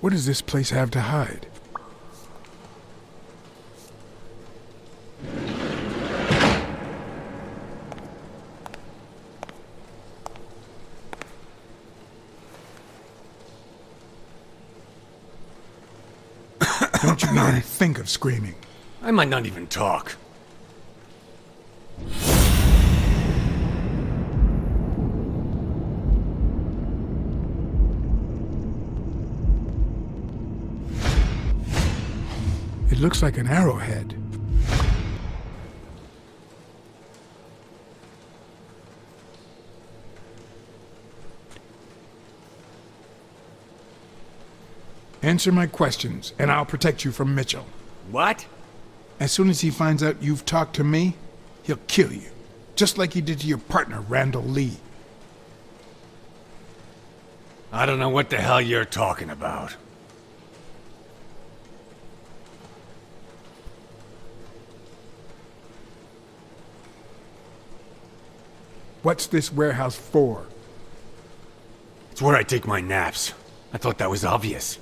What does this place have to hide? Don't you even think of screaming. I might not even talk. It looks like an arrowhead. Answer my questions, and I'll protect you from Mitchell. What? As soon as he finds out you've talked to me, he'll kill you. Just like he did to your partner, Randall Lee. I don't know what the hell you're talking about. What's this warehouse for? It's where I take my naps. I thought that was obvious.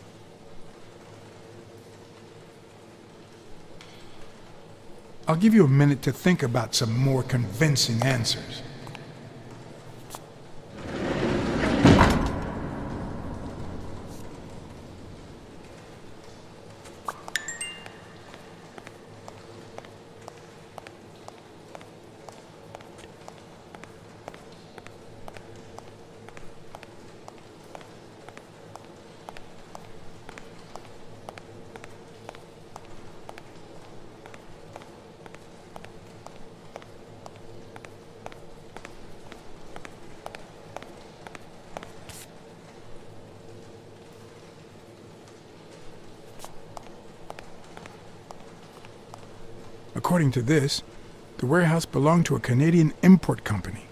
I'll give you a minute to think about some more convincing answers. According to this, the warehouse belonged to a Canadian import company.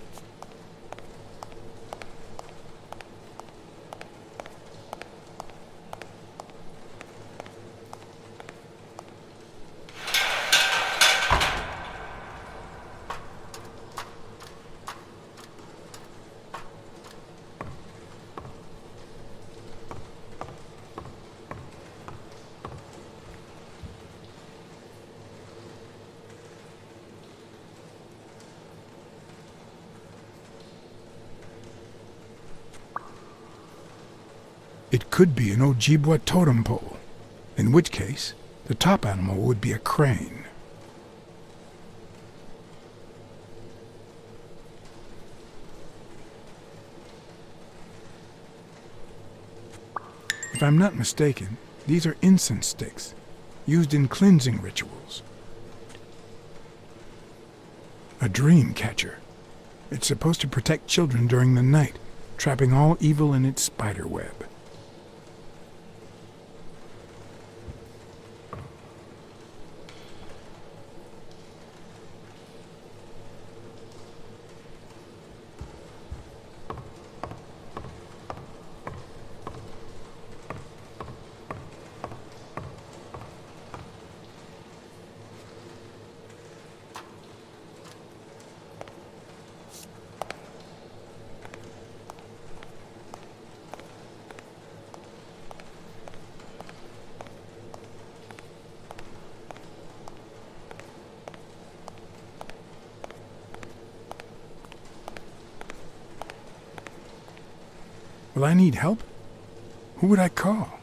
could be an Ojibwa totem pole, in which case the top animal would be a crane. If I'm not mistaken, these are incense sticks, used in cleansing rituals. A dream catcher. It's supposed to protect children during the night, trapping all evil in its spider web. Will I need help? Who would I call?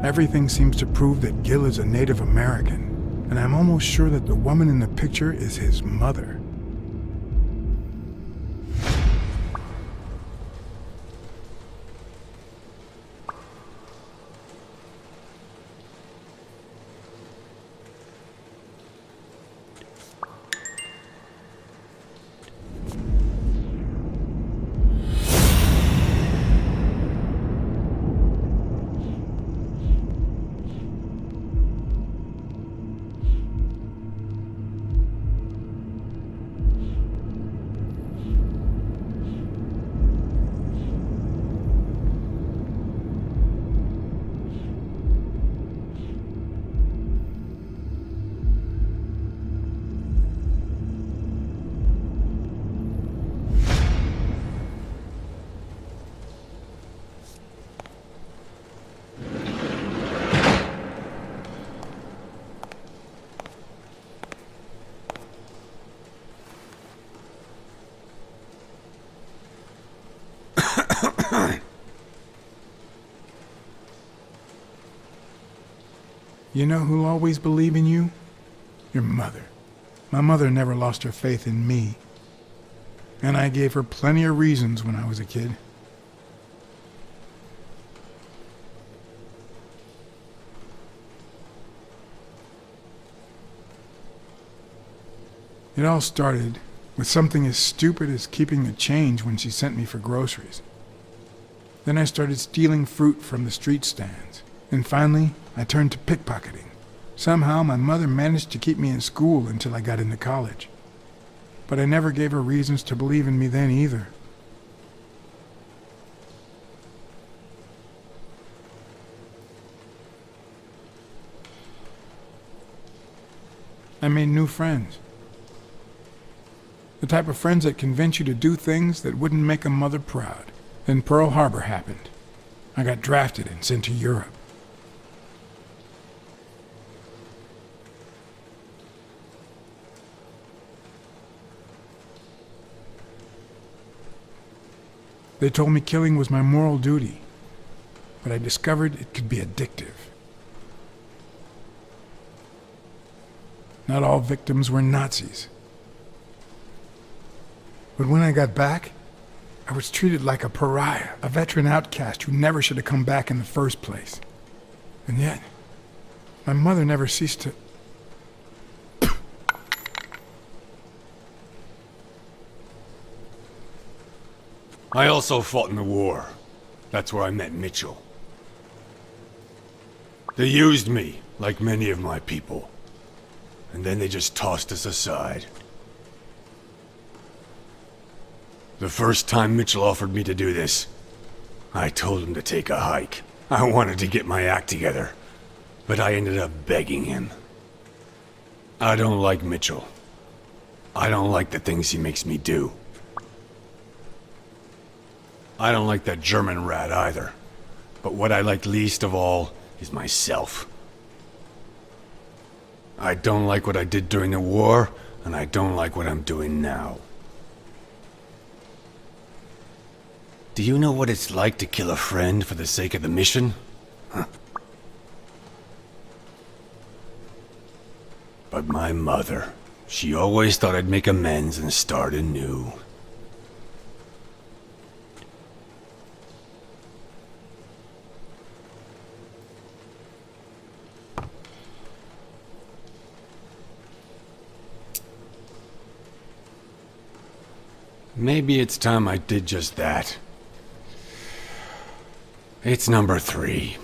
Everything seems to prove that Gil is a Native American, and I'm almost sure that the woman in the picture is his mother. You know who'll always believe in you? Your mother. My mother never lost her faith in me. And I gave her plenty of reasons when I was a kid. It all started with something as stupid as keeping the change when she sent me for groceries. Then I started stealing fruit from the street stands. And finally, I turned to pickpocketing. Somehow, my mother managed to keep me in school until I got into college. But I never gave her reasons to believe in me then either. I made new friends. The type of friends that convince you to do things that wouldn't make a mother proud. Then Pearl Harbor happened. I got drafted and sent to Europe. They told me killing was my moral duty, but I discovered it could be addictive. Not all victims were Nazis. But when I got back, I was treated like a pariah, a veteran outcast who never should have come back in the first place. And yet, my mother never ceased to... I also fought in the war. That's where I met Mitchell. They used me, like many of my people. And then they just tossed us aside. The first time Mitchell offered me to do this, I told him to take a hike. I wanted to get my act together, but I ended up begging him. I don't like Mitchell. I don't like the things he makes me do. I don't like that German rat either. But what I like least of all is myself. I don't like what I did during the war, and I don't like what I'm doing now. Do you know what it's like to kill a friend for the sake of the mission? Huh. But my mother, she always thought I'd make amends and start anew. Maybe it's time I did just that. It's number 3.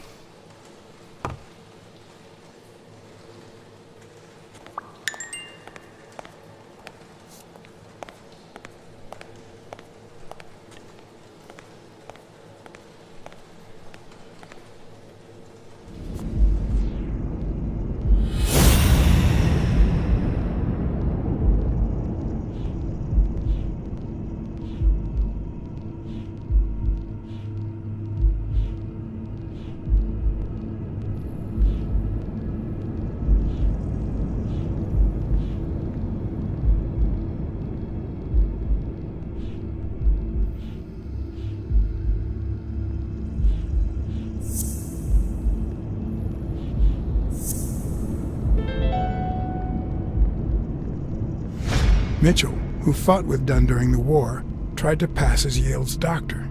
Mitchell, who fought with Dunn during the war, tried to pass as Yale's doctor.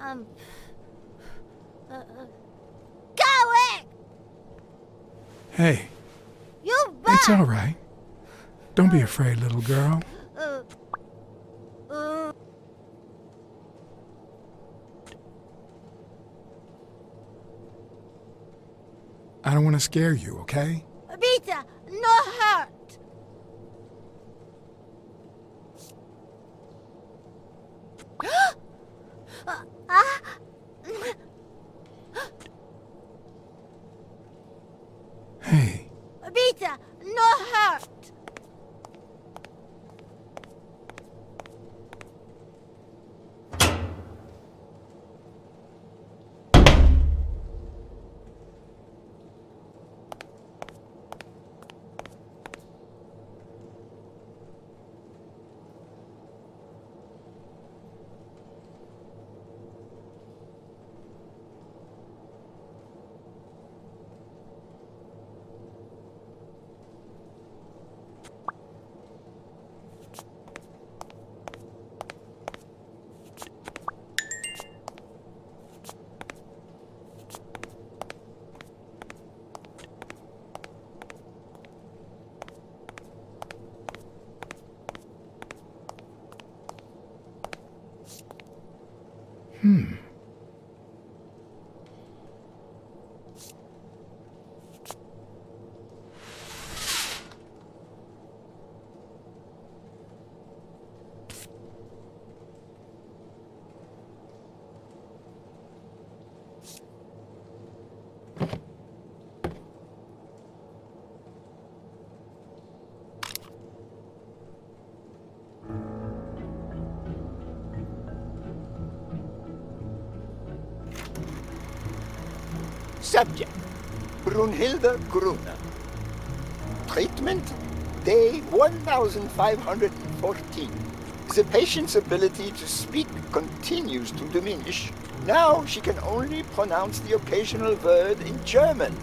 Um... Going! Hey, You back! it's all right. Don't be afraid, little girl. I don't want to scare you, okay? Beta, no hurt! Hey, Beta, no hurt! Subject, Brunhilde Gruner. Treatment, day 1514. The patient's ability to speak continues to diminish. Now she can only pronounce the occasional word in German.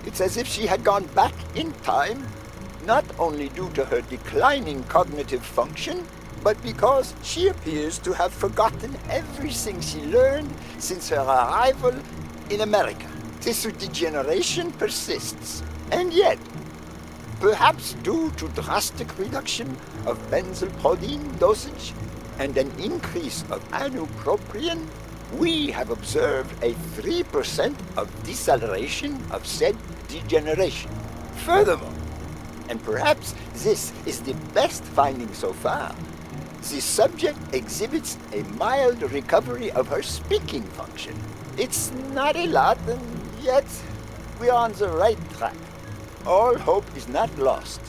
It's as if she had gone back in time, not only due to her declining cognitive function, but because she appears to have forgotten everything she learned since her arrival in America. Tissue degeneration persists, and yet, perhaps due to drastic reduction of benzylproline dosage and an increase of anupropion, we have observed a 3% of deceleration of said degeneration. Furthermore, and perhaps this is the best finding so far, the subject exhibits a mild recovery of her speaking function. It's not a lot, and yet we're on the right track. All hope is not lost.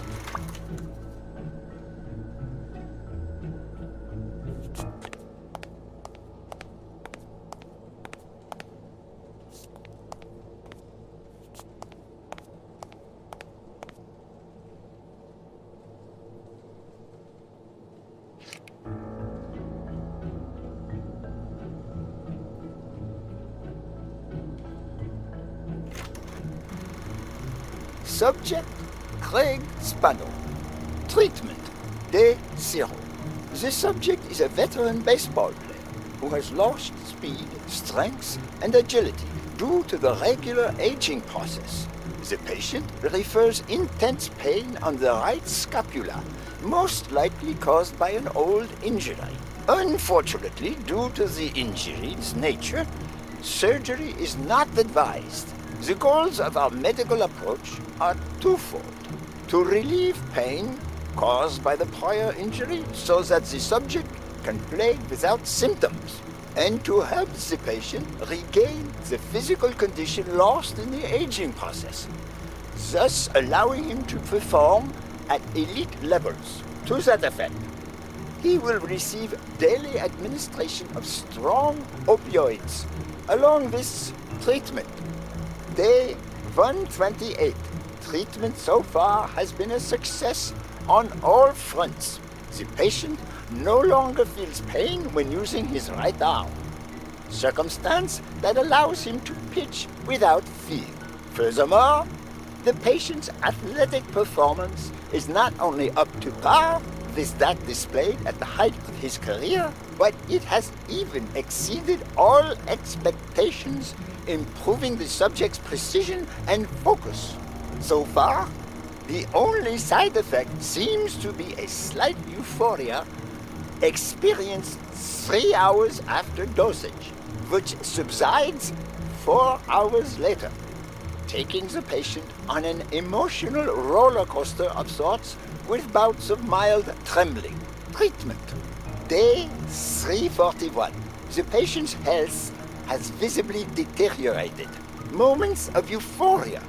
Subject, Craig Spano. Treatment, day 0. The subject is a veteran baseball player who has lost speed, strength, and agility due to the regular aging process. The patient refers intense pain on the right scapula, most likely caused by an old injury. Unfortunately, due to the injury's nature, surgery is not advised. The goals of our medical approach are twofold: to relieve pain caused by the prior injury so that the subject can play without symptoms, and to help the patient regain the physical condition lost in the aging process. thus allowing him to perform at elite levels. To that effect, he will receive daily administration of strong opioids along this treatment. Day 128. Treatment so far has been a success on all fronts. The patient no longer feels pain when using his right arm, circumstance that allows him to pitch without fear. Furthermore, the patient's athletic performance is not only up to par with that displayed at the height of his career, but it has even exceeded all expectations, improving the subject's precision and focus. So far, the only side effect seems to be a slight euphoria experienced 3 hours after dosage, which subsides 4 hours later, taking the patient on an emotional roller coaster of sorts with bouts of mild trembling. Treatment. Day 341. The patient's health has visibly deteriorated. Moments of euphoria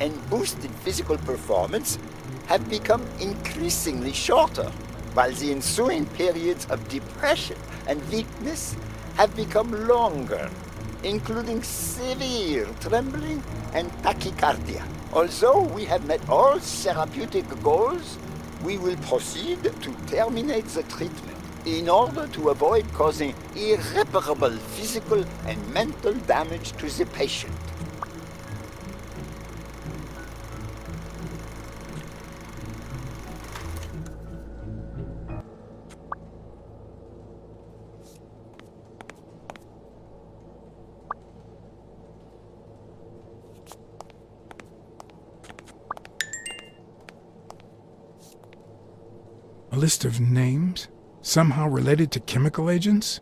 and boosted physical performance have become increasingly shorter, while the ensuing periods of depression and weakness have become longer, including severe trembling and tachycardia. Although we have met all therapeutic goals, we will proceed to terminate the treatment in order to avoid causing irreparable physical and mental damage to the patient. A list of names? Somehow related to chemical agents?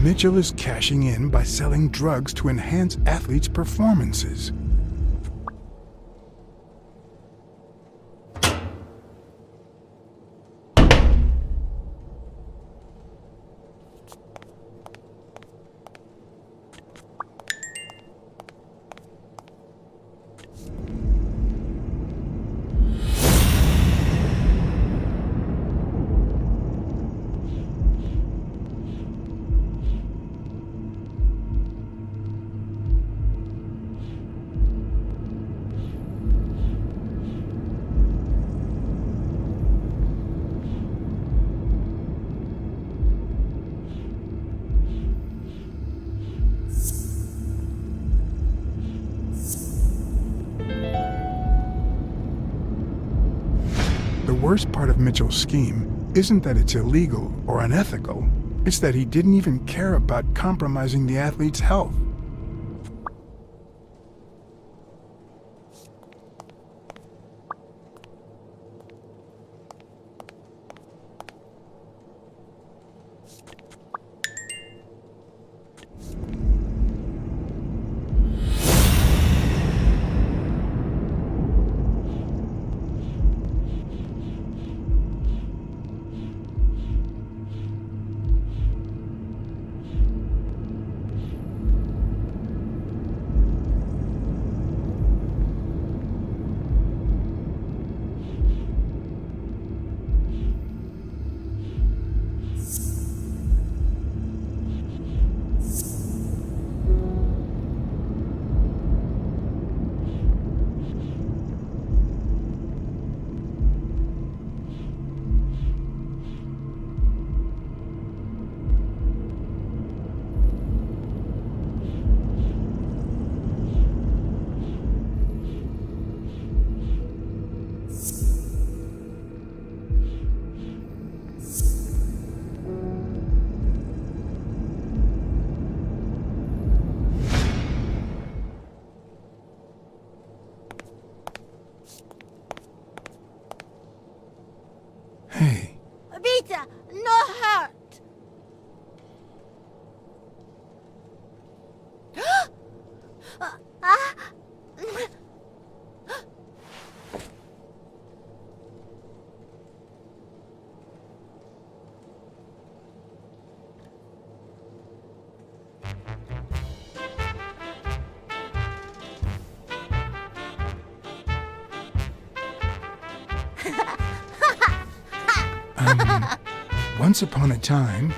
Mitchell is cashing in by selling drugs to enhance athletes' performances. The worst part of Mitchell's scheme isn't that it's illegal or unethical, it's that he didn't even care about compromising the athlete's health. Once upon a time...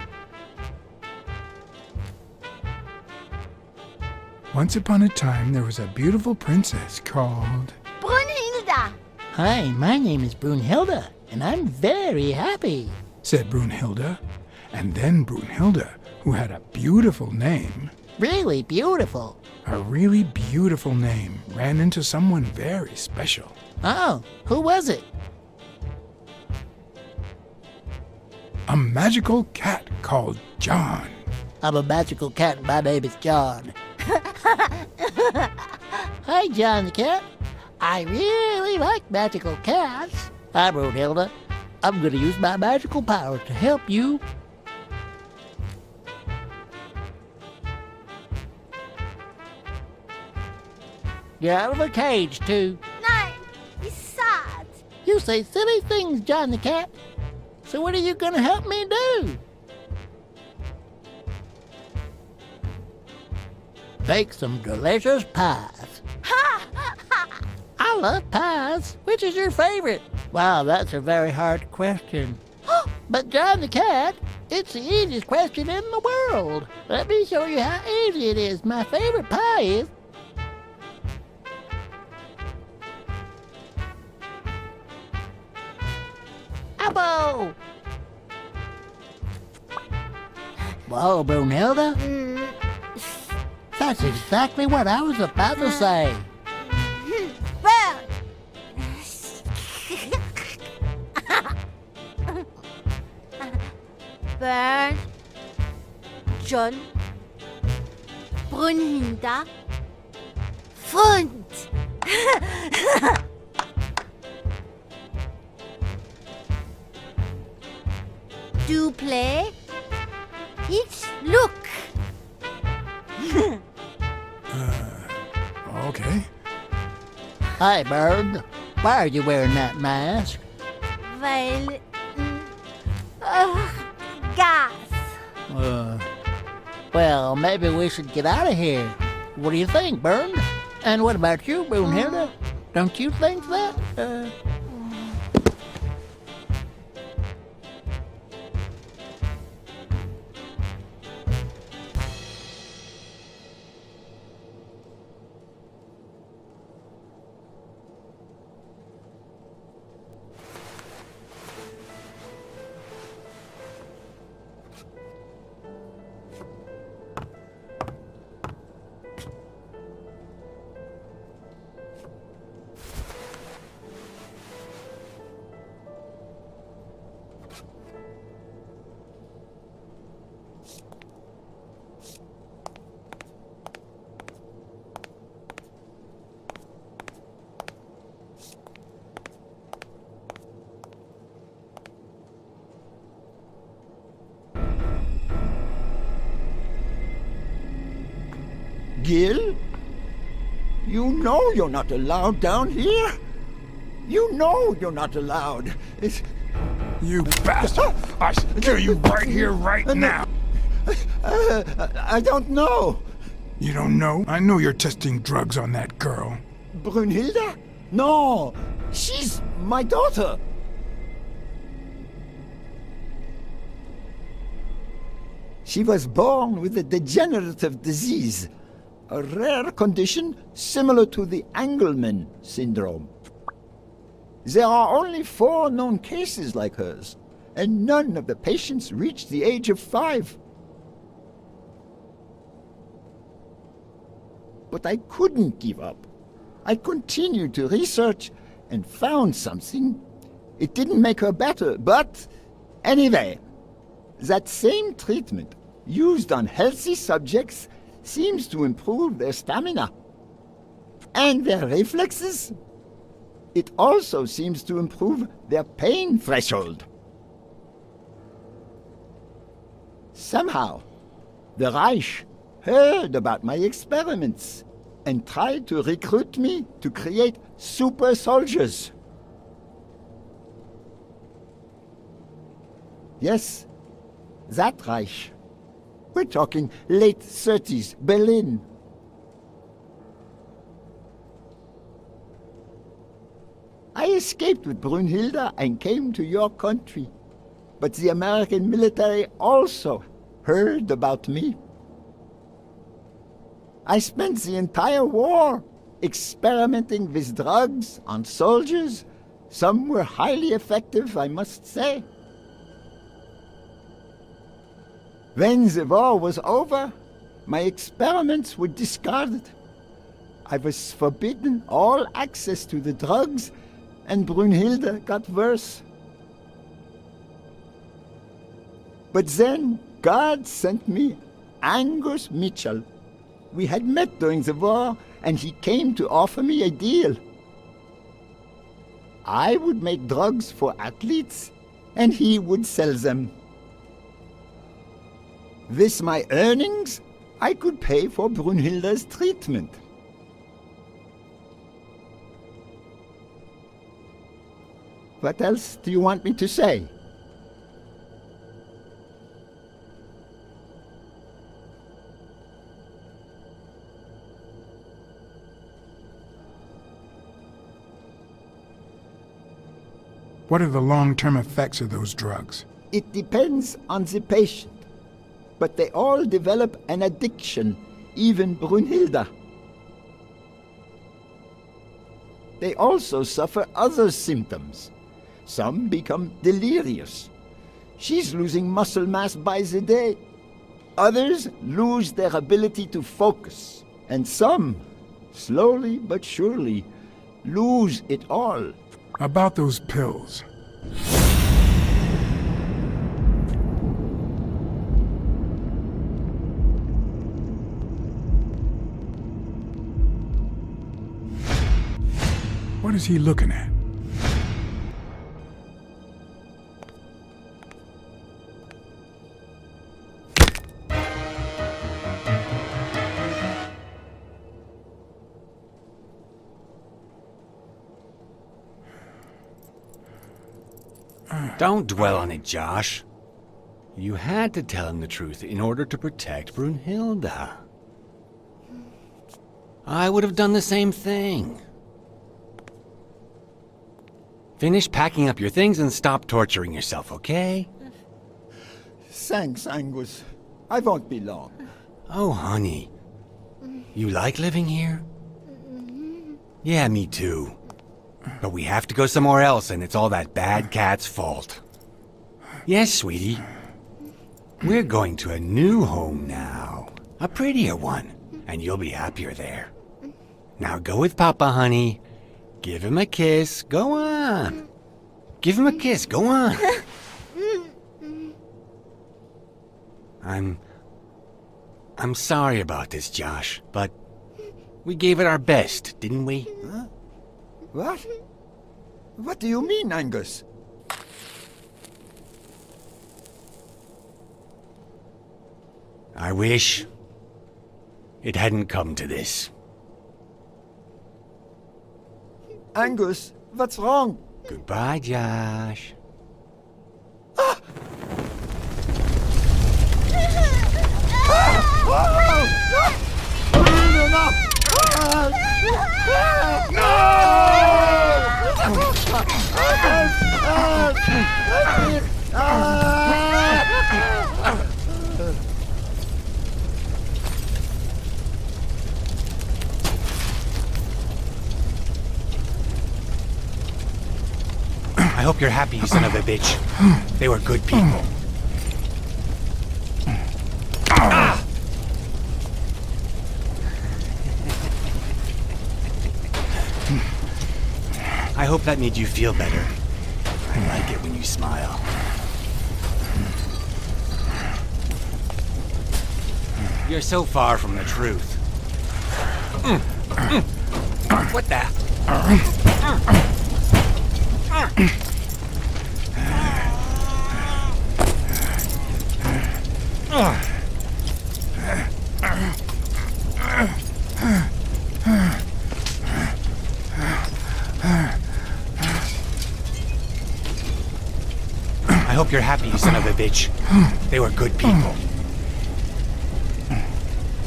Once upon a time, there was a beautiful princess called... Brunhilda! Hi, my name is Brunhilde, and I'm very happy. said Brunhilde. And then Brunhilde, who had a beautiful name, Really beautiful. a really beautiful name, ran into someone very special. Oh, who was it? A magical cat called John. I'm a magical cat and my name is John. Hi, John the cat. I really like magical cats. Hi, Brunhilde. I'm gonna use my magical power to help you. You're out of a cage, too. Nein, he's sad. You say silly things, John the cat. So what are you gonna help me do? Bake some delicious pies. I love pies. Which is your favorite? Wow, that's a very hard question. But John the cat, it's the easiest question in the world. Let me show you how easy it is. My favorite pie is... apple! Whoa, Brunhilde. That's exactly what I was about to say. Burn! Burn. John. Brunhilda. Fund. Do play. It's look. Okay. Hi, Bird. Why are you wearing that mask? Weil. Gas. Well, maybe we should get out of here. What do you think, Bird? And what about you, Brunhilde? Don't you think that? Gil? You know you're not allowed down here. You know you're not allowed. You bastard! I kill you right here, right now! I don't know. You don't know? I know you're testing drugs on that girl. Brunhilde? No, she's my daughter. She was born with a degenerative disease, a rare condition similar to the Engelmann syndrome. There are only 4 known cases like hers, and none of the patients reach the age of 5. But I couldn't give up. I continued to research and found something. It didn't make her better, but anyway, that same treatment used on healthy subjects seems to improve their stamina and their reflexes. It also seems to improve their pain threshold. Somehow, the Reich heard about my experiments and tried to recruit me to create super soldiers. Yes, that Reich. We're talking late 30s, Berlin. I escaped with Brunhilde and came to your country. But the American military also heard about me. I spent the entire war experimenting with drugs on soldiers. Some were highly effective, I must say. When the war was over, my experiments were discarded. I was forbidden all access to the drugs, and Brunhilde got worse. But then God sent me Angus Mitchell. We had met during the war, and he came to offer me a deal. I would make drugs for athletes, and he would sell them. With my earnings, I could pay for Brunhilde's treatment. What else do you want me to say? What are the long-term effects of those drugs? It depends on the patient. But they all develop an addiction, even Brunhilde. They also suffer other symptoms. Some become delirious. She's losing muscle mass by the day. Others lose their ability to focus. And some, slowly but surely, lose it all. About those pills. What is he looking at? Don't dwell on it, Josh. You had to tell him the truth in order to protect Brunhilde. I would have done the same thing. Finish packing up your things and stop torturing yourself, okay? Thanks, Angus. I won't be long. Oh, honey. You like living here? Yeah, me too. But we have to go somewhere else, and it's all that bad cat's fault. Yes, sweetie. We're going to a new home now. A prettier one. And you'll be happier there. Now go with Papa, honey. Give him a kiss. Go on. Give him a kiss. Go on. I'm sorry about this, Josh, but we gave it our best, didn't we? Huh? What? What do you mean, Angus? I wish it hadn't come to this. Angus, what's wrong? Goodbye, Josh. I hope you're happy, you son of a bitch. They were good people. I hope that made you feel better. I like it when you smile. You're so far from the truth. What the? you're happy, you son of a bitch. They were good people.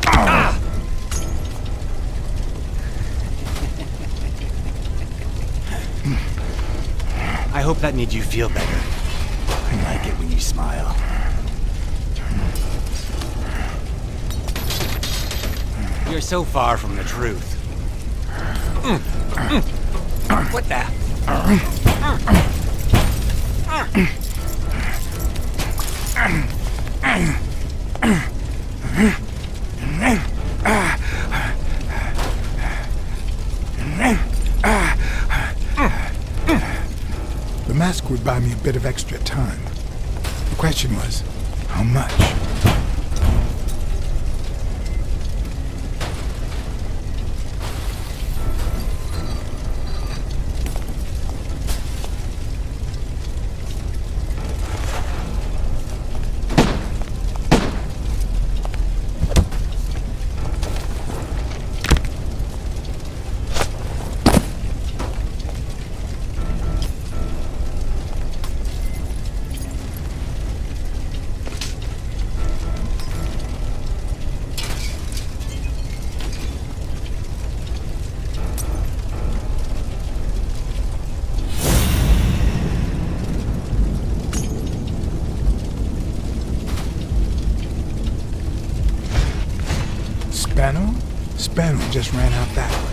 Ah! I hope that made you feel better. I like it when you smile. You're so far from the truth. What the? The mask would buy me a bit of extra time. The question was, how much? Spano? Spano just ran out that way.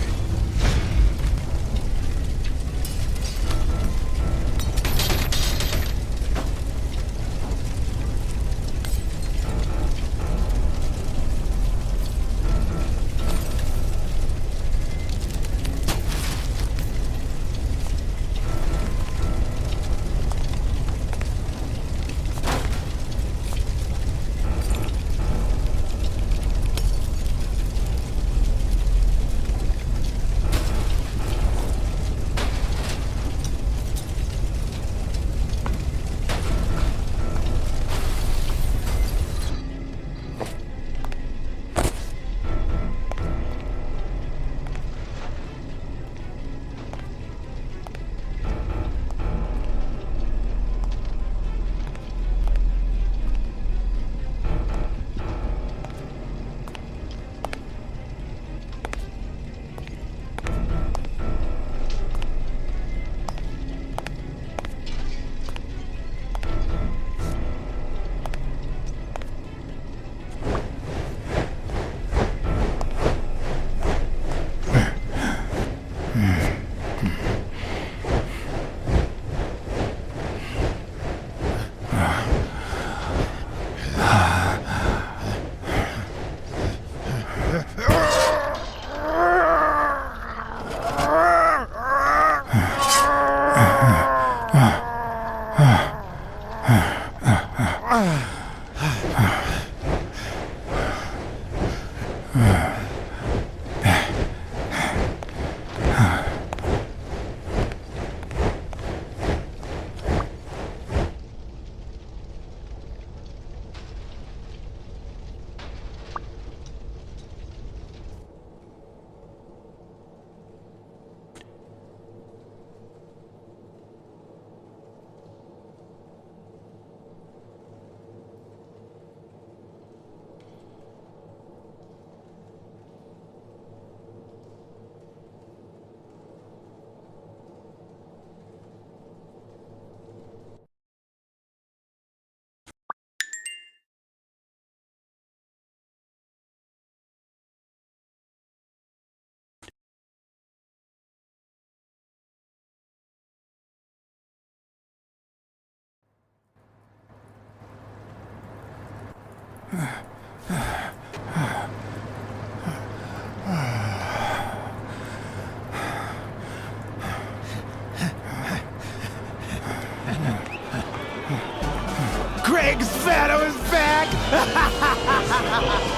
Greg's Fado is back!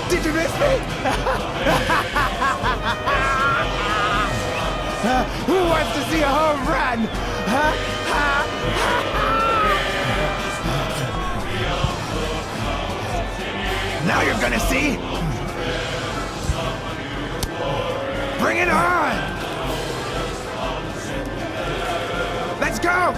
Did you miss me? Who wants to see a home run? Now you're gonna see! Bring it on! Let's go!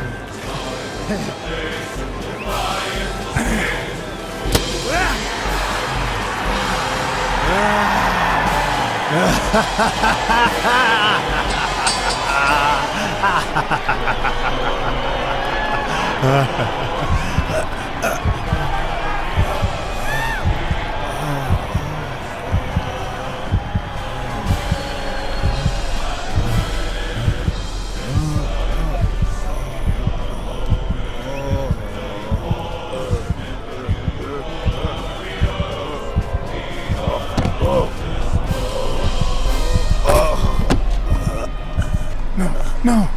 No.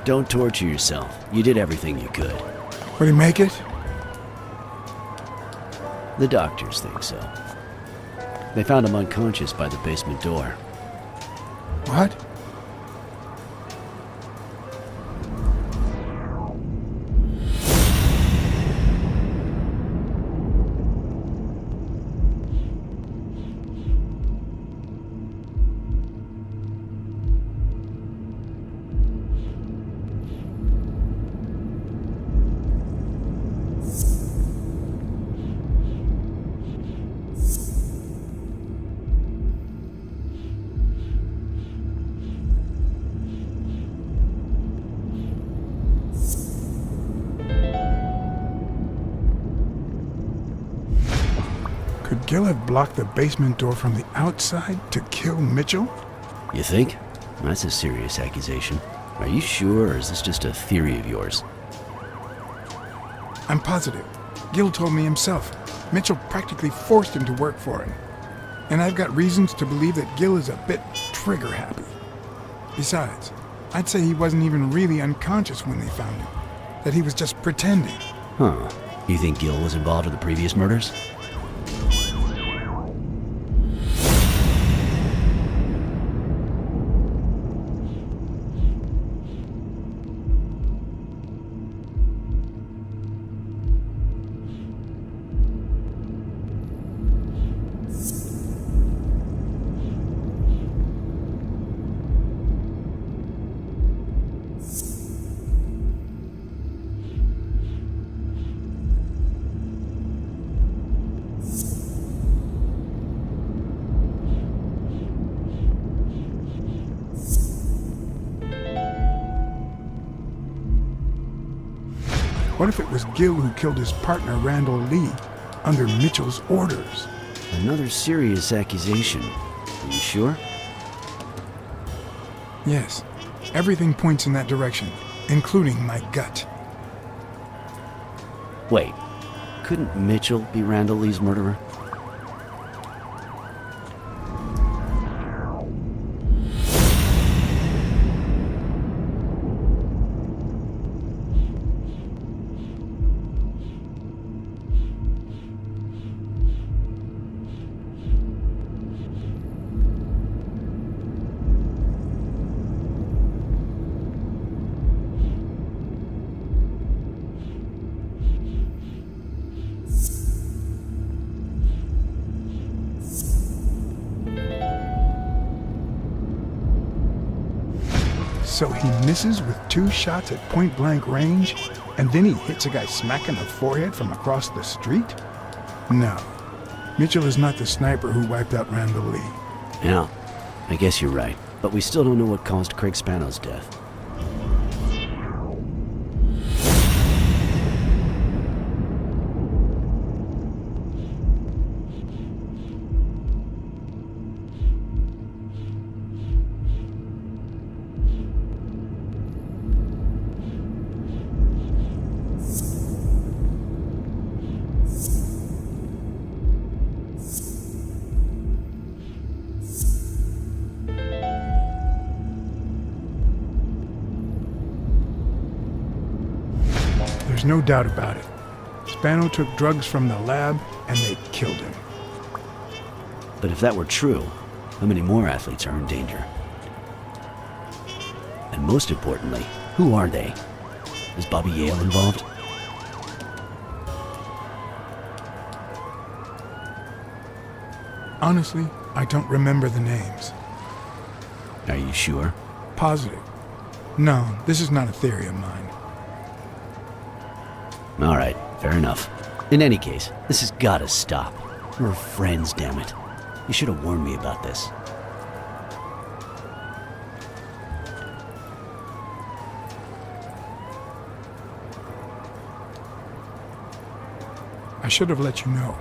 Don't torture yourself. You did everything you could. Would he make it? The doctors think so. They found him unconscious by the basement door. What? Could Gil have blocked the basement door from the outside to kill Mitchell? You think? That's a serious accusation. Are you sure, or is this just a theory of yours? I'm positive. Gil told me himself. Mitchell practically forced him to work for him. And I've got reasons to believe that Gil is a bit trigger-happy. Besides, I'd say he wasn't even really unconscious when they found him. That he was just pretending. Huh. You think Gil was involved in the previous murders? What if it was Gil who killed his partner Randall Lee under Mitchell's orders? Another serious accusation. Are you sure? Yes. Everything points in that direction, including my gut. Wait. Couldn't Mitchell be Randall Lee's murderer? So he misses with 2 shots at point-blank range, and then he hits a guy smack in the forehead from across the street? No. Mitchell is not the sniper who wiped out Randall Lee. Yeah, I guess you're right. But we still don't know what caused Craig Spano's death. no doubt about it. Spano took drugs from the lab, and they killed him. But if that were true, how many more athletes are in danger? And most importantly, who are they? Is Bobby Yale involved? Honestly, I don't remember the names. Are you sure? Positive. No, this is not a theory of mine. All right, fair enough. In any case, this has gotta stop. We're friends, damn it. You should have warned me about this. I should have let you know.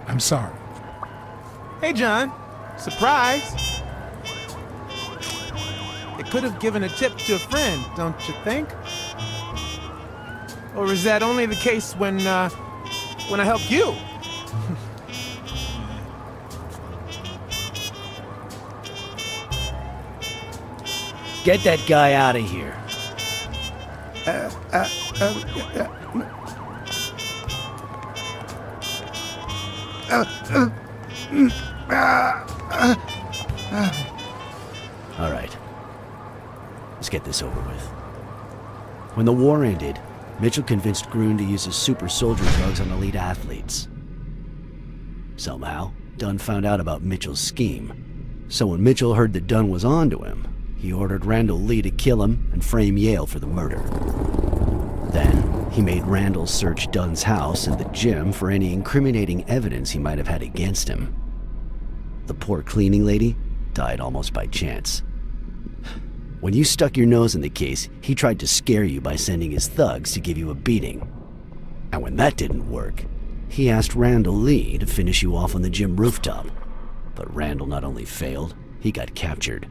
I'm sorry. Hey, John. Surprise. It could have given a tip to a friend, don't you think? Or is that only the case when I help you? Get that guy out of here. All right. Let's get this over with. When the war ended, Mitchell convinced Grun to use his super soldier drugs on elite athletes. Somehow, Dunn found out about Mitchell's scheme. So when Mitchell heard that Dunn was onto him, he ordered Randall Lee to kill him and frame Yale for the murder. Then, he made Randall search Dunn's house and the gym for any incriminating evidence he might have had against him. The poor cleaning lady died almost by chance. When you stuck your nose in the case, he tried to scare you by sending his thugs to give you a beating. And when that didn't work, he asked Randall Lee to finish you off on the gym rooftop. But Randall not only failed, he got captured.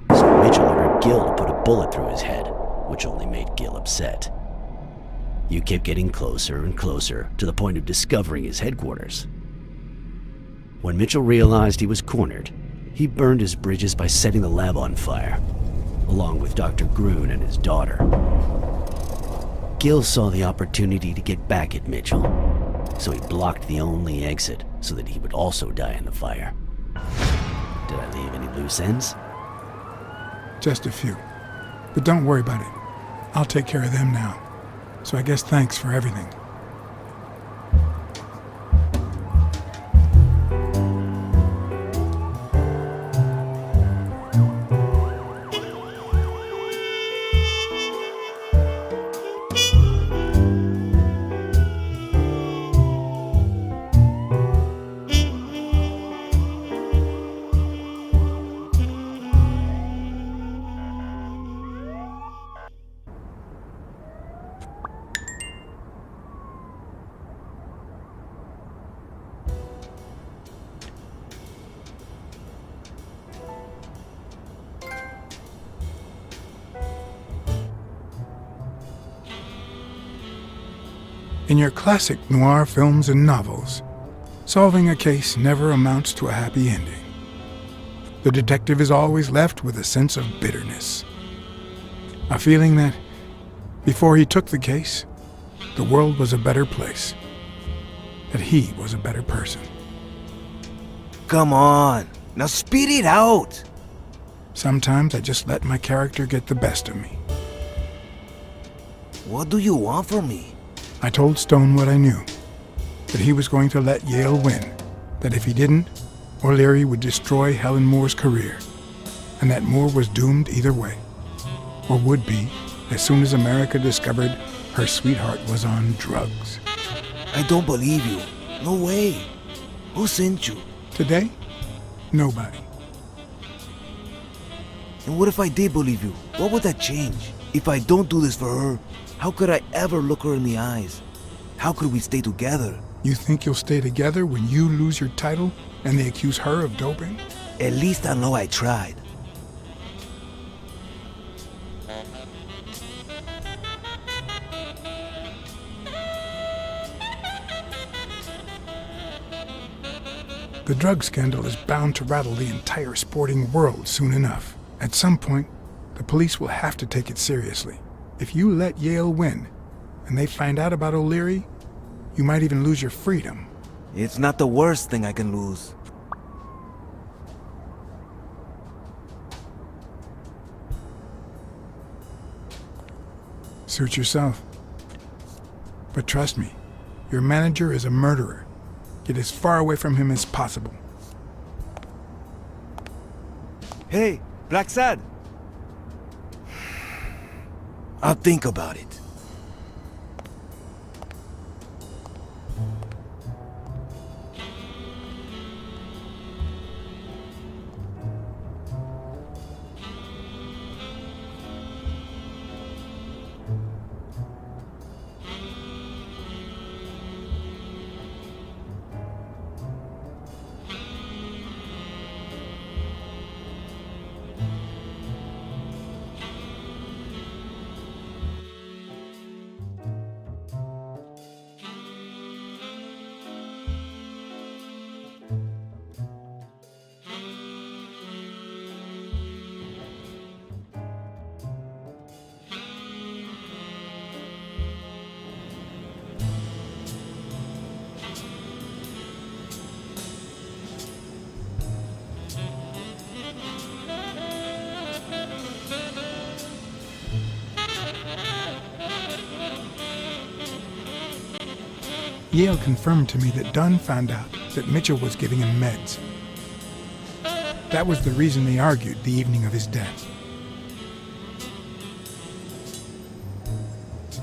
So Mitchell ordered Gil to put a bullet through his head, which only made Gil upset. You kept getting closer and closer to the point of discovering his headquarters. When Mitchell realized he was cornered, he burned his bridges by setting the lab on fire, along with Dr. Grun and his daughter. Gil saw the opportunity to get back at Mitchell, so he blocked the only exit so that he would also die in the fire. Did I leave any loose ends? Just a few. But don't worry about it. I'll take care of them now. So I guess thanks for everything. In your classic noir films and novels, solving a case never amounts to a happy ending. The detective is always left with a sense of bitterness. A feeling that, before he took the case, the world was a better place. That he was a better person. Come on, now speed it out. Sometimes I just let my character get the best of me. What do you want from me? I told Stone what I knew, that he was going to let Yale win, that if he didn't, O'Leary would destroy Helen Moore's career, and that Moore was doomed either way, or would be as soon as America discovered her sweetheart was on drugs. I don't believe you. No way. Who sent you? Today, nobody. And what if I did believe you? What would that change? If I don't do this for her, how could I ever look her in the eyes? How could we stay together? You think you'll stay together when you lose your title and they accuse her of doping? At least I know I tried. The drug scandal is bound to rattle the entire sporting world soon enough. At some point, the police will have to take it seriously. If you let Yale win, and they find out about O'Leary, you might even lose your freedom. It's not the worst thing I can lose. Suit yourself. But trust me, your manager is a murderer. Get as far away from him as possible. Hey, Blacksad! I'll think about it. Yale confirmed to me that Dunn found out that Mitchell was giving him meds. That was the reason they argued the evening of his death.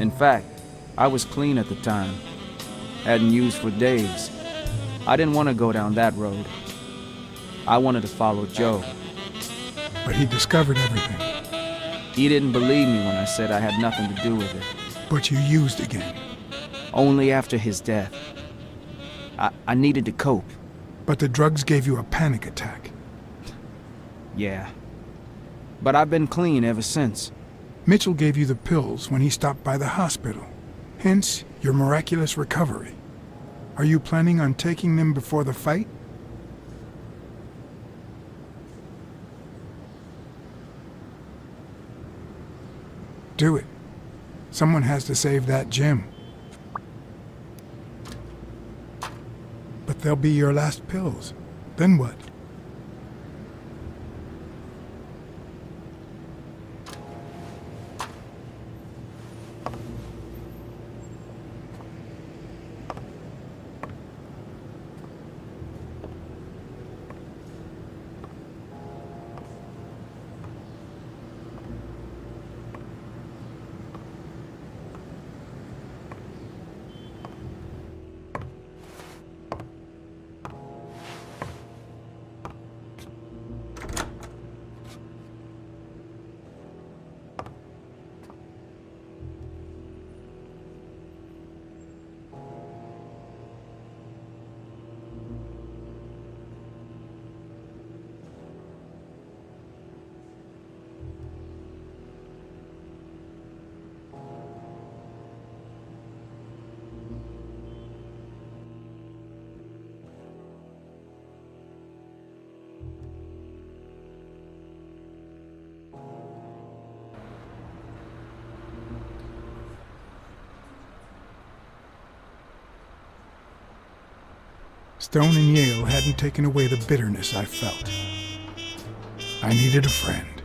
In fact, I was clean at the time. Hadn't used for days. I didn't want to go down that road. I wanted to follow Joe. But he discovered everything. He didn't believe me when I said I had nothing to do with it. But you used again. Only after his death. I needed to cope. But the drugs gave you a panic attack. Yeah. But I've been clean ever since. Mitchell gave you the pills when he stopped by the hospital. Hence, your miraculous recovery. Are you planning on taking them before the fight? Do it. Someone has to save that gym. But they'll be your last pills. Then what? Stone and Yale hadn't taken away the bitterness I felt. I needed a friend.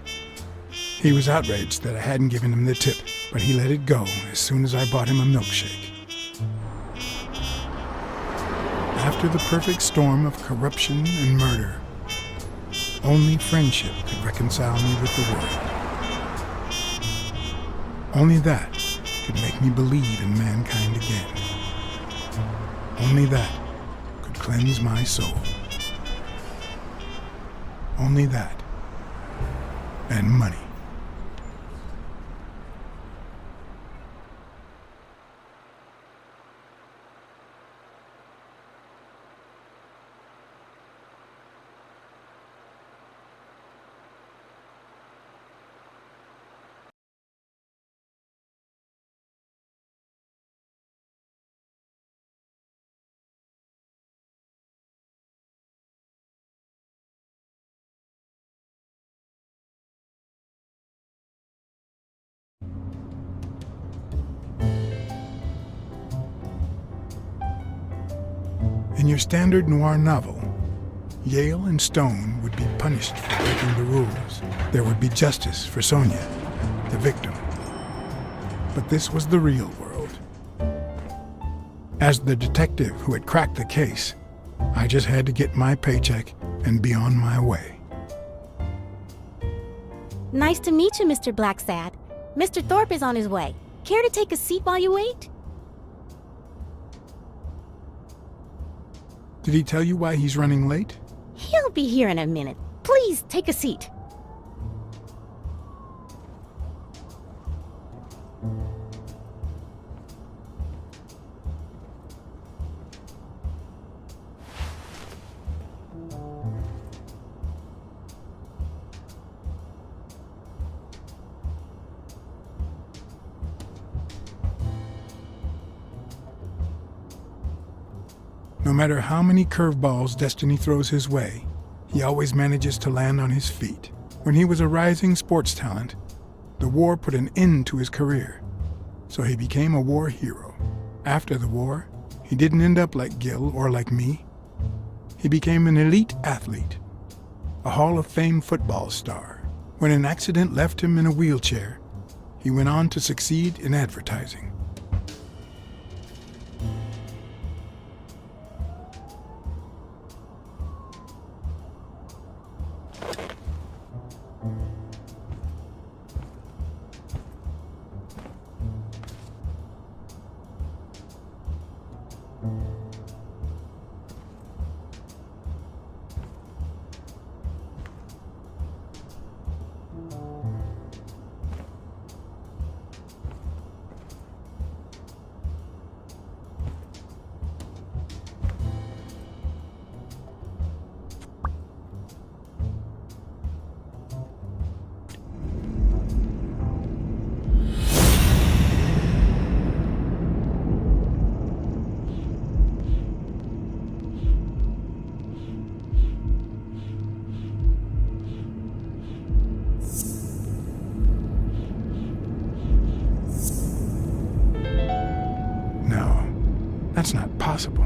He was outraged that I hadn't given him the tip, but he let it go as soon as I bought him a milkshake. After the perfect storm of corruption and murder, only friendship could reconcile me with the world. Only that could make me believe in mankind again. Only that could cleanse my soul. Only that, and money. In your standard noir novel, Yale and Stone would be punished for breaking the rules. There would be justice for Sonia, the victim. But this was the real world. As the detective who had cracked the case, I just had to get my paycheck and be on my way. Nice to meet you, Mr. Blacksad. Mr. Thorpe is on his way. Care to take a seat while you wait? Did he tell you why he's running late? He'll be here in a minute. Please, take a seat. No matter how many curveballs destiny throws his way, he always manages to land on his feet. When he was a rising sports talent, the war put an end to his career, so he became a war hero. After the war, he didn't end up like Gil or like me. He became an elite athlete, a Hall of Fame football star. When an accident left him in a wheelchair, he went on to succeed in advertising. That's not possible.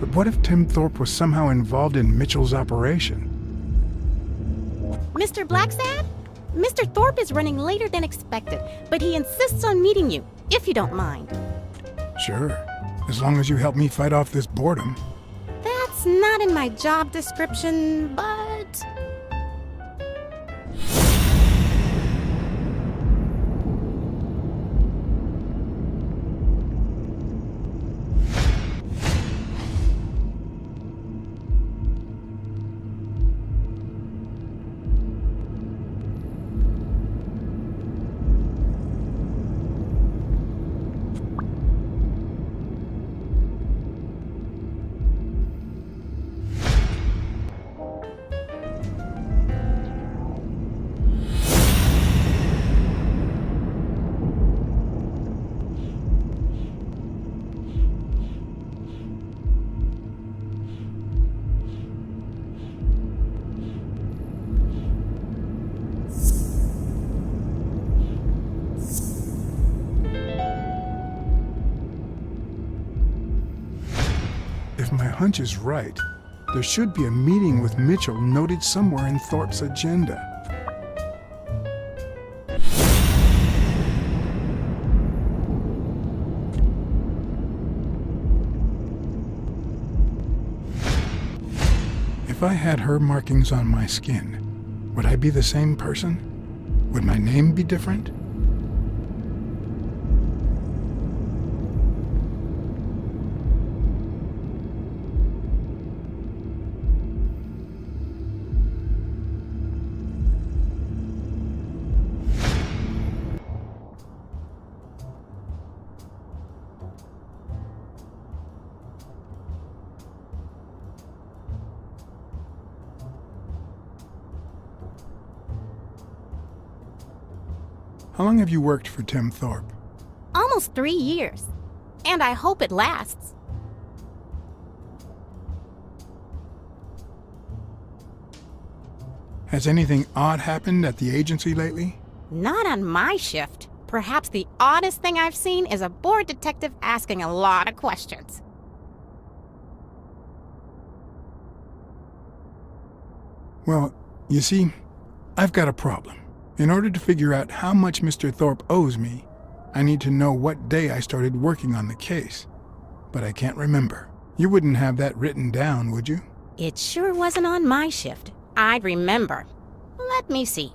But what if Tim Thorpe was somehow involved in Mitchell's operation? Mr. Blacksad? Mr. Thorpe is running later than expected, but he insists on meeting you, if you don't mind. Sure, as long as you help me fight off this boredom. That's not in my job description, but... If my hunch is right, there should be a meeting with Mitchell noted somewhere in Thorpe's agenda. If I had her markings on my skin, would I be the same person? Would my name be different? How long have you worked for Tim Thorpe? Almost 3 years. And I hope it lasts. Has anything odd happened at the agency lately? Not on my shift. Perhaps the oddest thing I've seen is a bored detective asking a lot of questions. Well, you see, I've got a problem. In order to figure out how much Mr. Thorpe owes me, I need to know what day I started working on the case. But I can't remember. You wouldn't have that written down, would you? It sure wasn't on my shift. I'd remember. Let me see.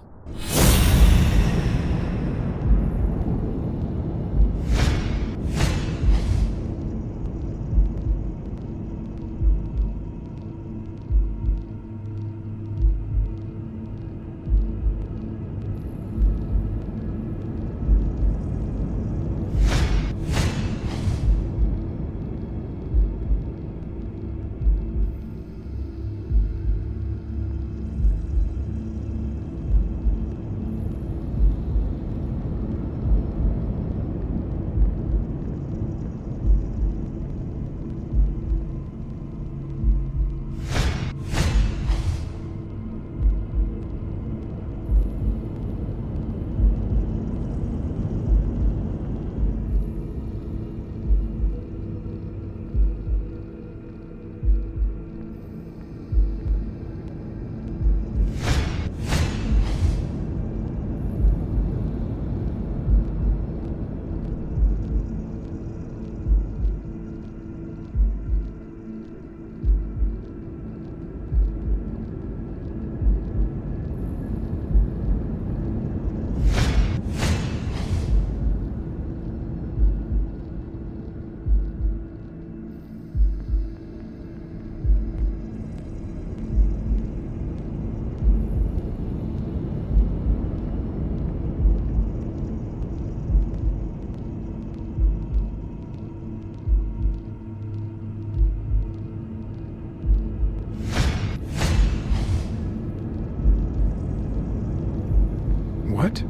What?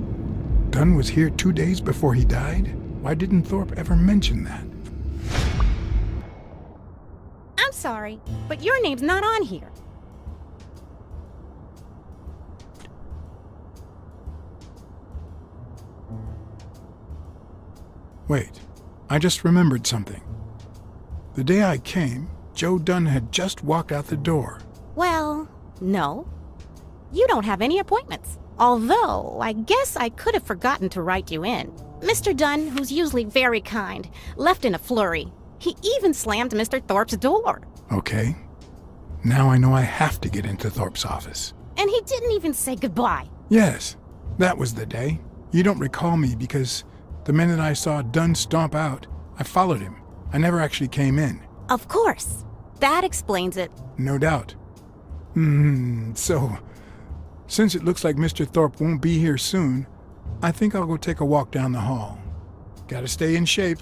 Dunn was here 2 days before he died? Why didn't Thorpe ever mention that? I'm sorry, but your name's not on here. Wait, I just remembered something. The day I came, Joe Dunn had just walked out the door. Well, no. You don't have any appointments. Although, I guess I could have forgotten to write you in. Mr. Dunn, who's usually very kind, left in a flurry. He even slammed Mr. Thorpe's door. Okay. Now I know I have to get into Thorpe's office. And he didn't even say goodbye. Yes, that was the day. You don't recall me because the minute I saw Dunn stomp out, I followed him. I never actually came in. Of course. That explains it. No doubt. So, since it looks like Mr. Thorpe won't be here soon, I think I'll go take a walk down the hall. Gotta stay in shape.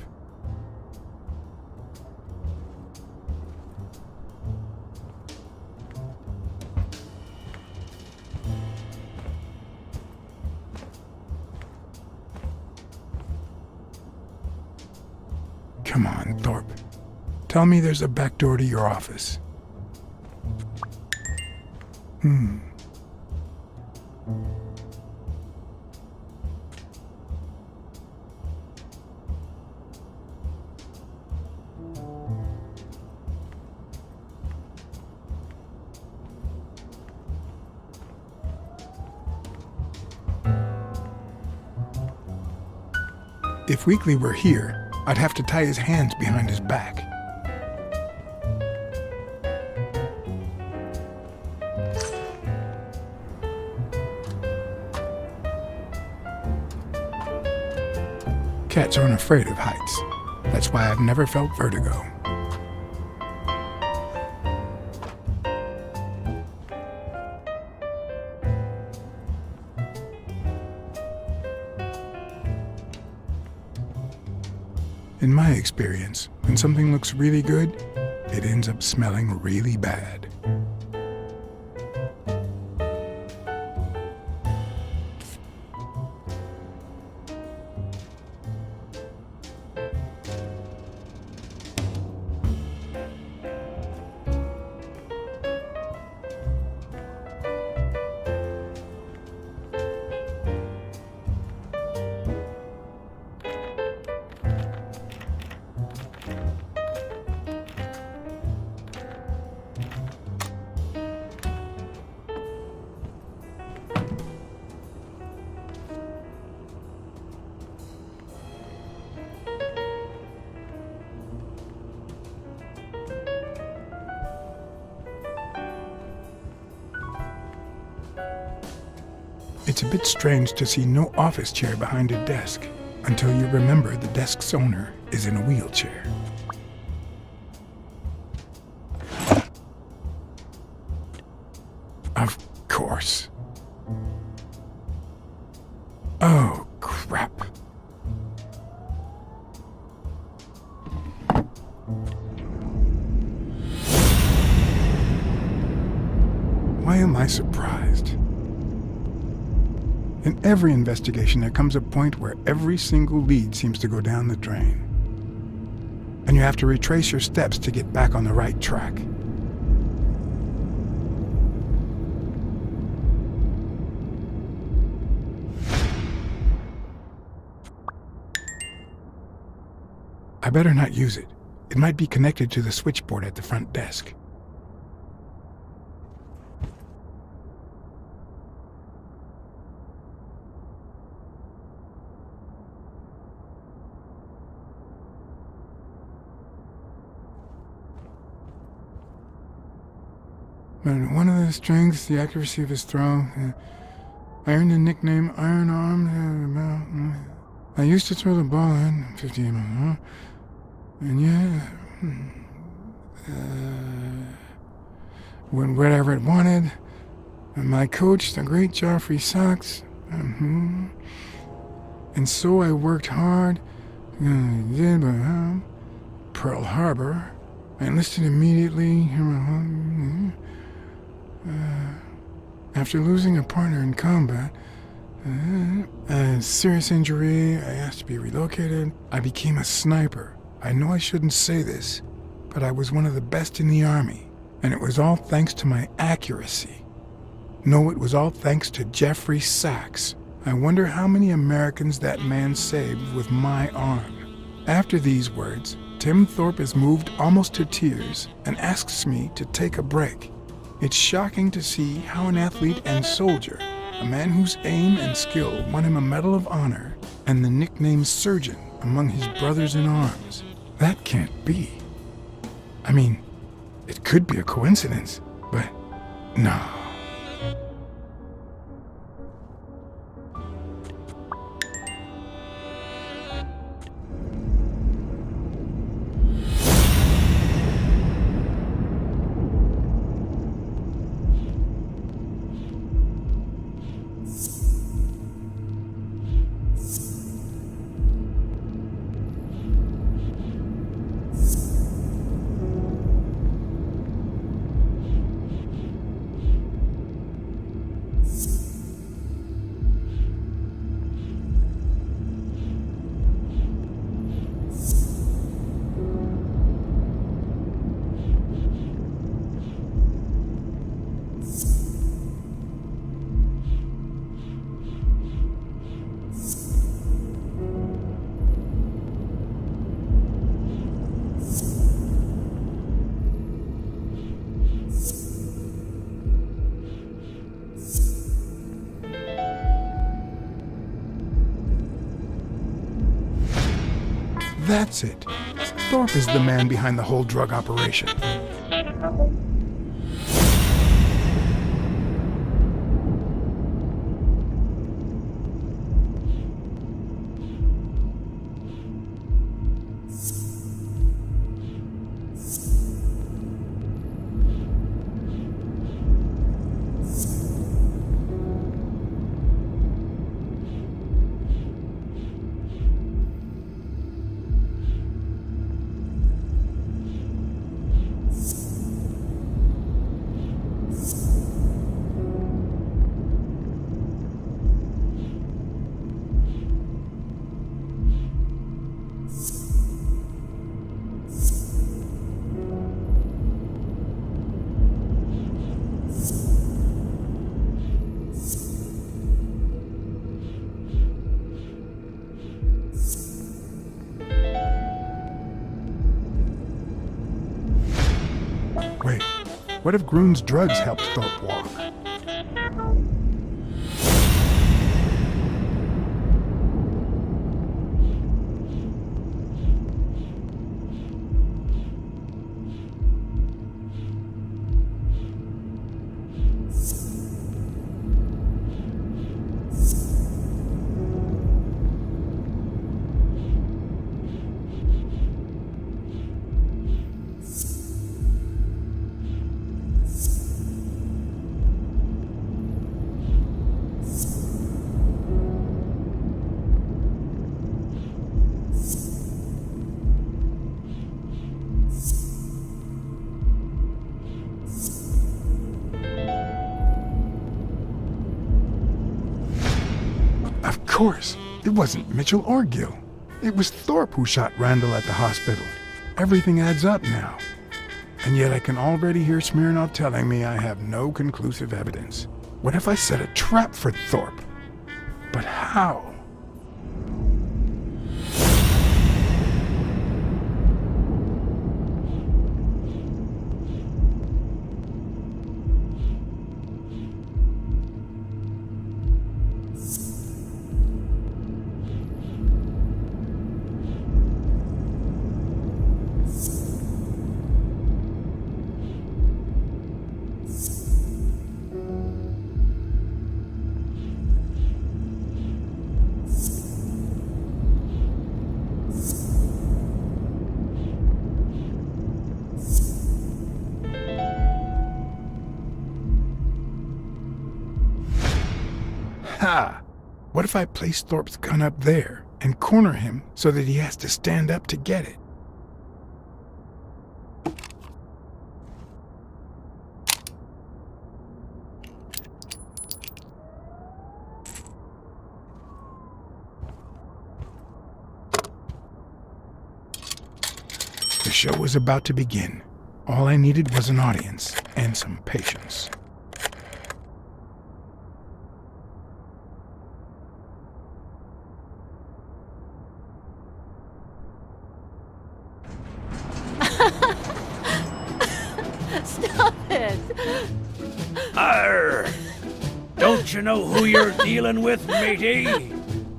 Come on, Thorpe. Tell me there's a back door to your office. If Weekly were here, I'd have to tie his hands behind his back. Cats aren't afraid of heights. That's why I've never felt vertigo. In my experience, when something looks really good, it ends up smelling really bad. It's a bit strange to see no office chair behind a desk, until you remember the desk's owner is in a wheelchair. Of course. Oh, crap. Why am I surprised? In every investigation, there comes a point where every single lead seems to go down the drain. And you have to retrace your steps to get back on the right track. I better not use it. It might be connected to the switchboard at the front desk. But one of the strengths, the accuracy of his throw. I earned the nickname Iron Arm. I used to throw the ball in 50 miles. And yeah, when whatever it wanted. And my coach, the great Joffrey Sachs. And so I worked hard. Pearl Harbor. I enlisted immediately. After losing a partner in combat, a serious injury, I asked to be relocated. I became a sniper. I know I shouldn't say this, but I was one of the best in the Army, and it was all thanks to my accuracy. No, it was all thanks to Jeffrey Sachs. I wonder how many Americans that man saved with my arm. After these words, Tim Thorpe is moved almost to tears and asks me to take a break. It's shocking to see how an athlete and soldier, a man whose aim and skill won him a Medal of Honor and the nickname Surgeon among his brothers in arms. That can't be. I mean, it could be a coincidence, but no. That's it. Thorpe is the man behind the whole drug operation. Wait, what if Groon's drugs helped Thorpe walk? course, it wasn't Mitchell or Gil. It was Thorpe who shot Randall at the hospital. Everything adds up now. And yet I can already hear Smirnov telling me I have no conclusive evidence. What if I set a trap for Thorpe? But how? Ha! What if I place Thorpe's gun up there and corner him so that he has to stand up to get it? The show was about to begin. All I needed was an audience and some patience. Stop it! Arr! Don't you know who you're dealing with, matey?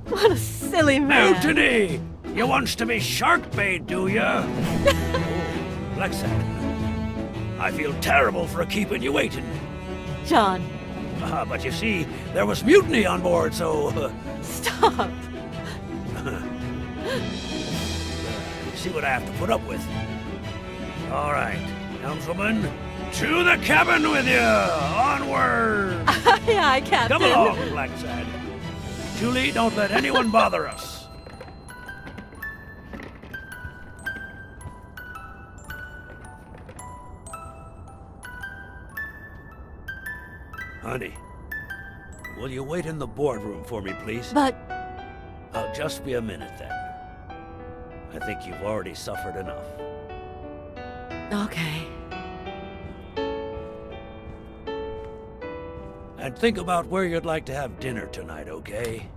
What a silly man. Mutiny! You wants to be shark bait, do ya? Oh, Blacksad. I feel terrible for keeping you waiting. John, But you see, there was mutiny on board, so... stop. You see what I have to put up with. All right, helmswoman, to the cabin with you! Onward! Aye, aye, Captain. Come along, Blacksad. Julie, don't let anyone bother us. Honey, will you wait in the boardroom for me, please? But I'll just be a minute then. I think you've already suffered enough. okay. And think about where you'd like to have dinner tonight, okay?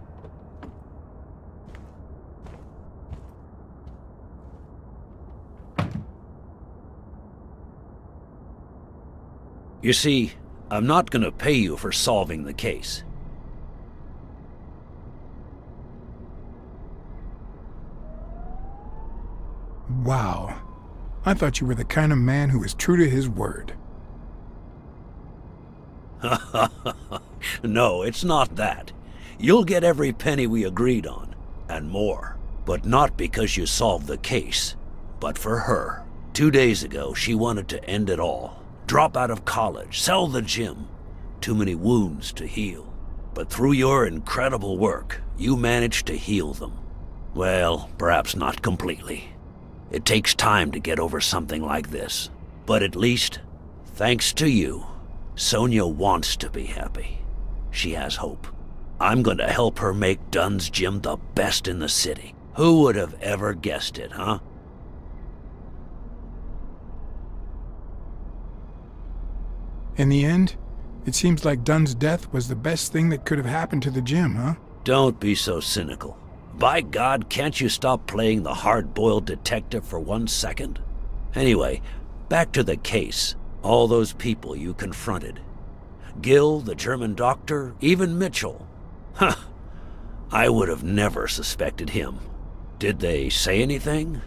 You see, I'm not gonna pay you for solving the case. Wow. I thought you were the kind of man who is true to his word. No, it's not that. You'll get every penny we agreed on, and more. But not because you solved the case, but for her. 2 days ago, she wanted to end it all. Drop out of college, sell the gym. Too many wounds to heal. But through your incredible work, you managed to heal them. Well, perhaps not completely. It takes time to get over something like this. But at least, thanks to you, Sonia wants to be happy. She has hope. I'm going to help her make Dunn's Gym the best in the city. Who would have ever guessed it, huh? In the end, it seems like Dunn's death was the best thing that could have happened to the gym, huh? Don't be so cynical. By God, can't you stop playing the hard-boiled detective for 1 second? Anyway, back to the case. All those people you confronted. Gil, the German doctor, even Mitchell. Huh. I would have never suspected him. Did they say anything?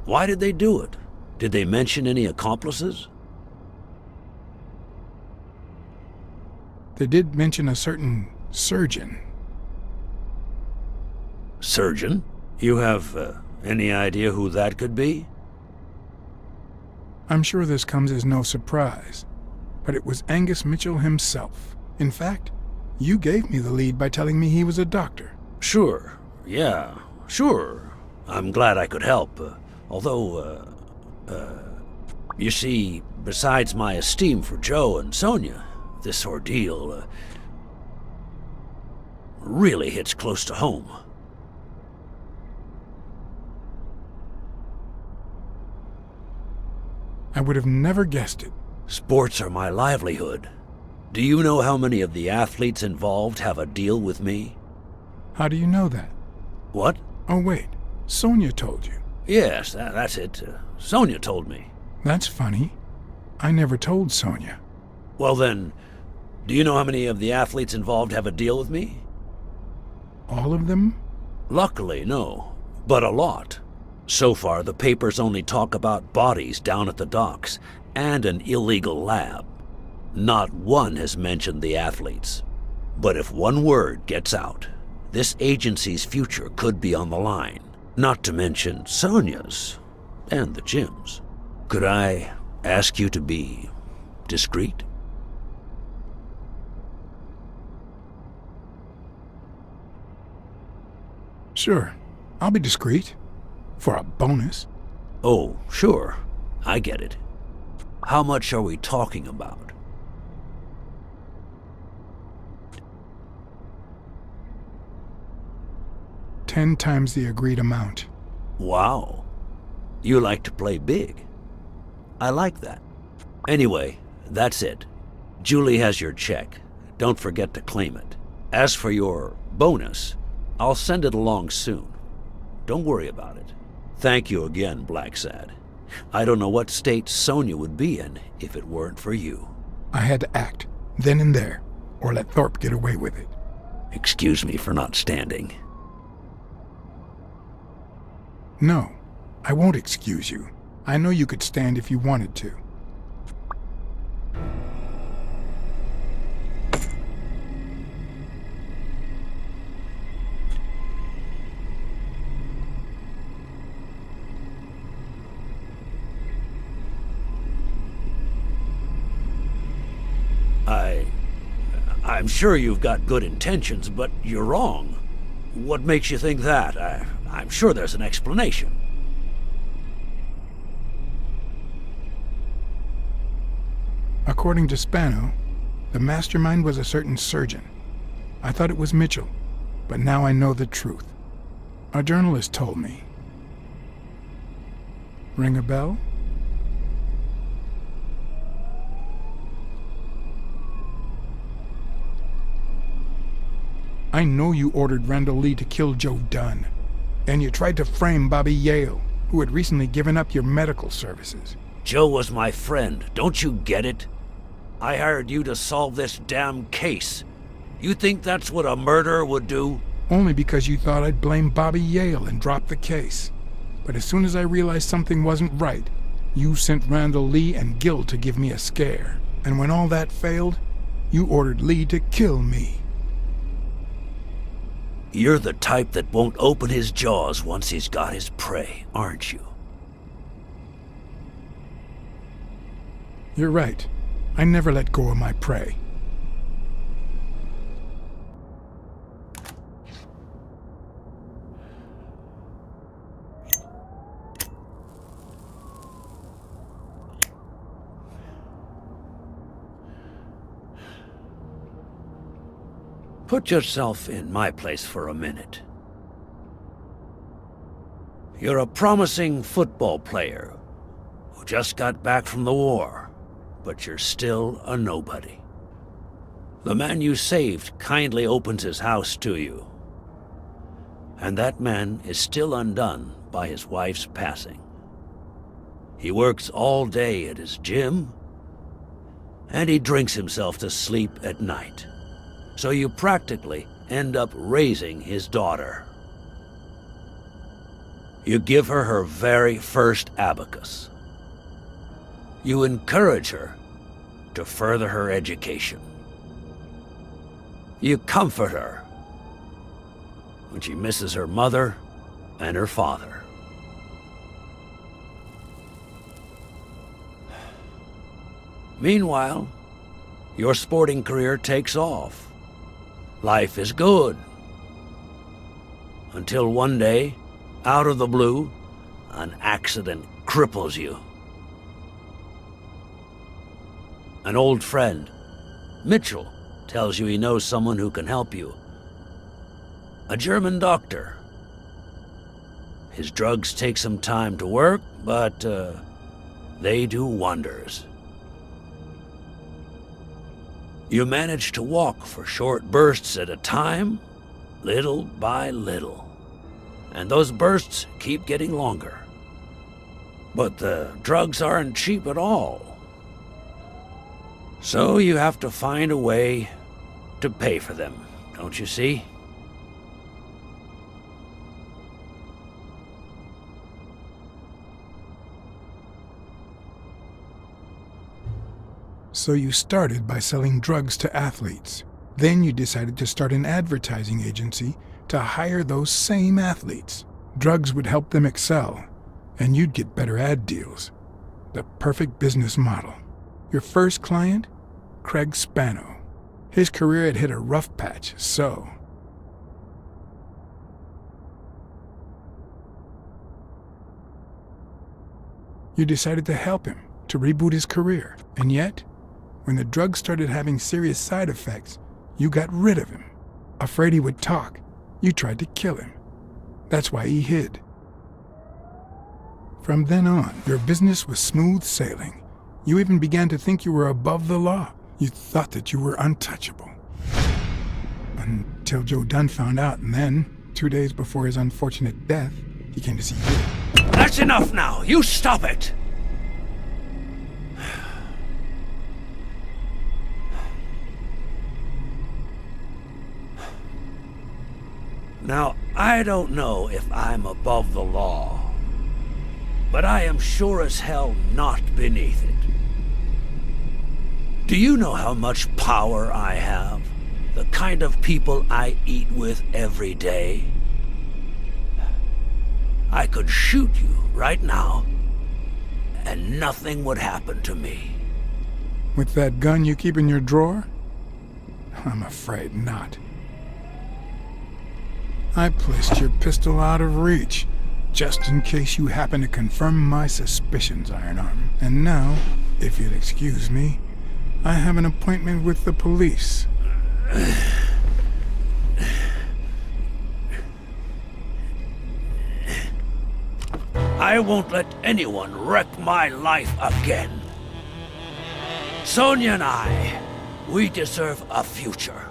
Why did they do it? Did they mention any accomplices? They did mention a certain surgeon. Surgeon? You have any idea who that could be? I'm sure this comes as no surprise, but it was Angus Mitchell himself. In fact, you gave me the lead by telling me he was a doctor. Sure. Yeah, sure. I'm glad I could help. You see, besides my esteem for Joe and Sonia, this ordeal, really hits close to home. I would have never guessed it. Sports are my livelihood. Do you know how many of the athletes involved have a deal with me? How do you know that? What? Oh, wait. Sonia told you. Yes, that's it. Sonia told me. That's funny. I never told Sonia. Well then, do you know how many of the athletes involved have a deal with me? All of them? Luckily, no. But a lot. So far, the papers only talk about bodies down at the docks and an illegal lab. Not one has mentioned the athletes. But if one word gets out, this agency's future could be on the line. Not to mention Sonia's and the gym's. Could I ask you to be discreet? Sure. I'll be discreet. For a bonus. Oh, sure. I get it. How much are we talking about? $10 times the agreed amount. Wow. You like to play big. I like that. Anyway, that's it. Julie has your check. Don't forget to claim it. As for your bonus, I'll send it along soon. Don't worry about it. Thank you again, Blacksad. I don't know what state Sonia would be in if it weren't for you. I had to act, then and there, or let Thorpe get away with it. Excuse me for not standing. No, I won't excuse you. I know you could stand if you wanted to. I'm sure you've got good intentions, but you're wrong. What makes you think that? I'm sure there's an explanation. According to Spano, the mastermind was a certain surgeon. I thought it was Mitchell, but now I know the truth. A journalist told me. Ring a bell? I know you ordered Randall Lee to kill Joe Dunn, and you tried to frame Bobby Yale, who had recently given up your medical services. Joe was my friend, don't you get it? I hired you to solve this damn case. You think that's what a murderer would do? Only because you thought I'd blame Bobby Yale and drop the case. But as soon as I realized something wasn't right, you sent Randall Lee and Gil to give me a scare. And when all that failed, you ordered Lee to kill me. You're the type that won't open his jaws once he's got his prey, aren't you? You're right. I never let go of my prey. Put yourself in my place for a minute. You're a promising football player who just got back from the war, but you're still a nobody. The man you saved kindly opens his house to you, and that man is still undone by his wife's passing. He works all day at his gym, and he drinks himself to sleep at night. So you practically end up raising his daughter. You give her her very first abacus. You encourage her to further her education. You comfort her when she misses her mother and her father. Meanwhile, your sporting career takes off. Life is good. Until one day, out of the blue, an accident cripples you. An old friend, Mitchell, tells you he knows someone who can help you. A German doctor. His drugs take some time to work, but they do wonders. You manage to walk for short bursts at a time, little by little. And those bursts keep getting longer. But the drugs aren't cheap at all. So you have to find a way to pay for them, don't you see? So you started by selling drugs to athletes. Then you decided to start an advertising agency to hire those same athletes. Drugs would help them excel, and you'd get better ad deals. The perfect business model. Your first client? Craig Spano. His career had hit a rough patch, so... You decided to help him, to reboot his career. And yet, when the drugs started having serious side effects, you got rid of him. Afraid he would talk, you tried to kill him. That's why he hid. From then on, your business was smooth sailing. You even began to think you were above the law. You thought that you were untouchable. Until Joe Dunn found out, and then, 2 days before his unfortunate death, he came to see you. That's enough now! You stop it! Now, I don't know if I'm above the law, but I am sure as hell not beneath it. Do you know how much power I have? The kind of people I eat with every day? I could shoot you right now, and nothing would happen to me. With that gun you keep in your drawer? I'm afraid not. I placed your pistol out of reach, just in case you happen to confirm my suspicions, Iron Arm. And now, if you'll excuse me, I have an appointment with the police. I won't let anyone wreck my life again. Sonia and I, we deserve a future.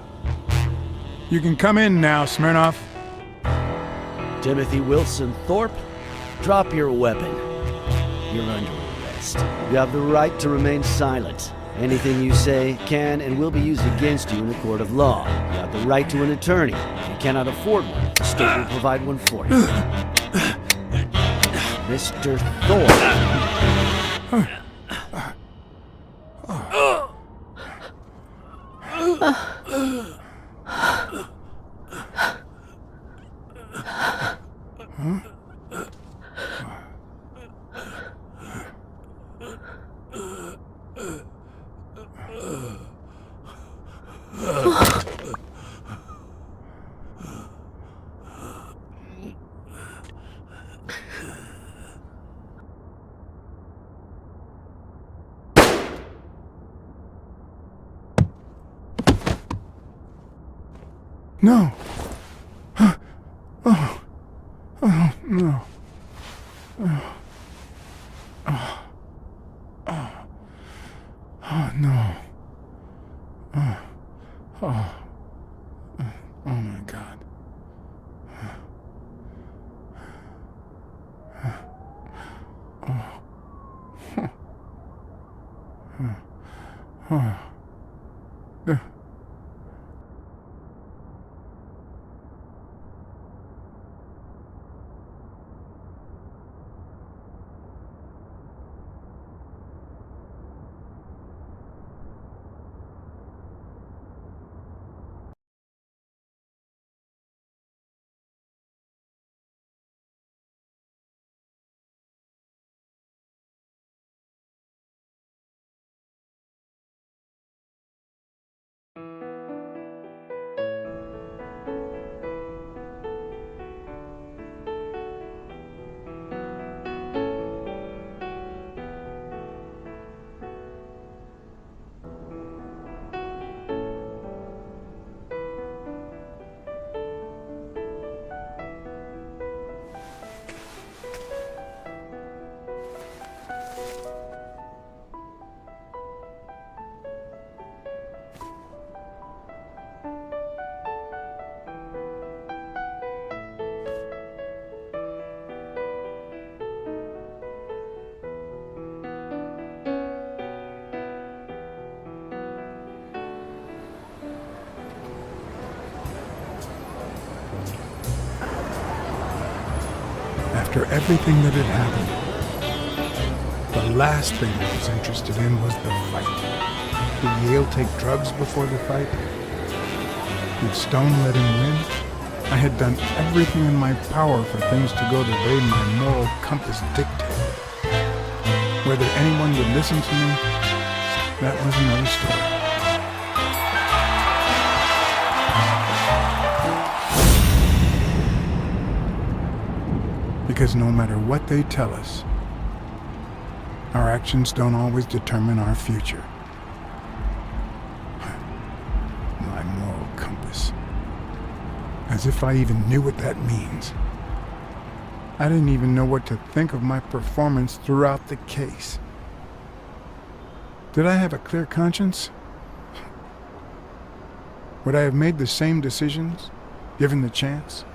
You can come in now, Smirnoff. Timothy Wilson Thorpe, drop your weapon. You're under arrest. You have the right to remain silent. Anything you say can and will be used against you in a court of law. You have the right to an attorney. If you cannot afford one, the state will provide one for you. Mr. Thorpe. No. Oh. Oh, no. Oh. Oh. Oh. Oh, no. Oh. Oh. Oh, my God. Oh. Oh. Oh. after everything that had happened, the last thing I was interested in was the fight. Did Yale take drugs before the fight? Did Stone let him win? I had done everything in my power for things to go the way my moral compass dictated. Whether anyone would listen to me, that was another story. Because no matter what they tell us, our actions don't always determine our future. My moral compass. As if I even knew what that means. I didn't even know what to think of my performance throughout the case. Did I have a clear conscience? Would I have made the same decisions, given the chance?